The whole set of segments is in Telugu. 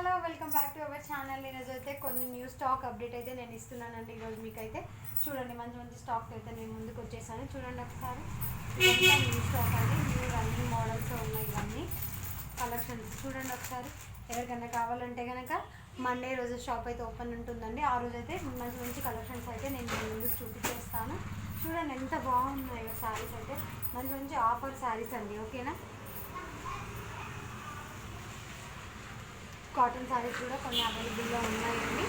Hello welcome back to our channel. ఈరోజు అయితే కొన్ని న్యూ స్టాక్ అప్డేట్ అయితే నేను ఇస్తున్నానండి. ఈరోజు మీకైతే చూడండి మంచి మంచి స్టాక్ అయితే నేను ముందుకు వచ్చేసాను. చూడండి ఒకసారి న్యూ స్టాక్ అండి, న్యూ రన్నింగ్ మోడల్స్ ఉన్నాయి. ఇవన్నీ కలెక్షన్స్ చూడండి ఒకసారి. ఎవరికైనా కావాలంటే కనుక మండే రోజు షాప్ అయితే ఓపెన్ ఉంటుందండి. ఆ రోజు అయితే మంచి మంచి కలెక్షన్స్ అయితే నేను ముందుకు చూపించేస్తాను. చూడండి ఎంత బాగున్నాయో శారీస్ అయితే, మంచి మంచి ఆఫర్ శారీస్ అండి. ఓకేనా, కాటన్ శారీస్ కూడా కొన్ని అవైలబుల్లో ఉన్నాయండి.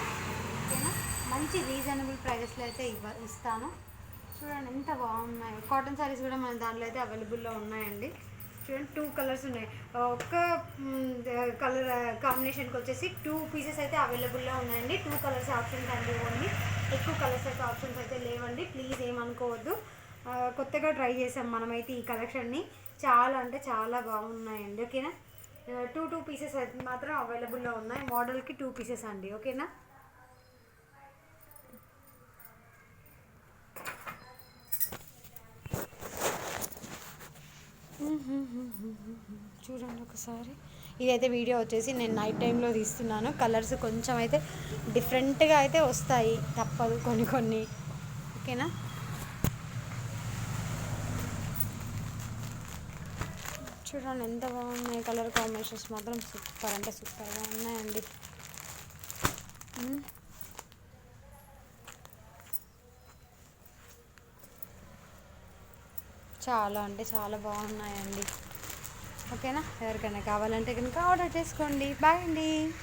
ఓకేనా, మంచి రీజనబుల్ ప్రైజెస్లో అయితే ఇస్తాను. చూడండి ఎంత బాగున్నాయి. కాటన్ శారీస్ కూడా మన దాంట్లో అయితే అవైలబుల్లో ఉన్నాయండి. చూడండి 2 కలర్స్ ఉన్నాయి. ఒక్క కలర్ కాంబినేషన్కి వచ్చేసి 2 పీసెస్ అయితే అవైలబుల్లో ఉన్నాయండి. 2 కలర్స్ ఆప్షన్స్ అండి ఓన్లీ. ఎక్కువ కలర్స్ అయితే ఆప్షన్స్ అయితే లేవండి, ప్లీజ్ ఏమనుకోవద్దు. కొత్తగా ట్రై చేసాం మనమైతే ఈ కలెక్షన్ని. చాలా అంటే చాలా బాగున్నాయండి. ఓకేనా, 2 పీసెస్ అయితే మాత్రం అవైలబుల్లో ఉన్నాయి. మోడల్కి 2 పీసెస్ అండి. ఓకేనా, చూడండి ఒకసారి. ఇదైతే వీడియో వచ్చేసి నేను నైట్ టైంలో తీస్తున్నాను. కలర్స్ కొంచెం అయితే డిఫరెంట్గా అయితే వస్తాయి, తప్పదు కొన్ని కొన్ని. ఓకేనా, చూడండి ఎంత బాగున్నాయి. కలర్ కాంబినేషన్స్ మాత్రం సూపర్ అంటే సూపర్గా ఉన్నాయండి. చాలా అంటే చాలా బాగున్నాయండి. ఓకేనా, ఎవరికైనా కావాలంటే కనుక ఆర్డర్ చేసుకోండి. బాయ్ అండి.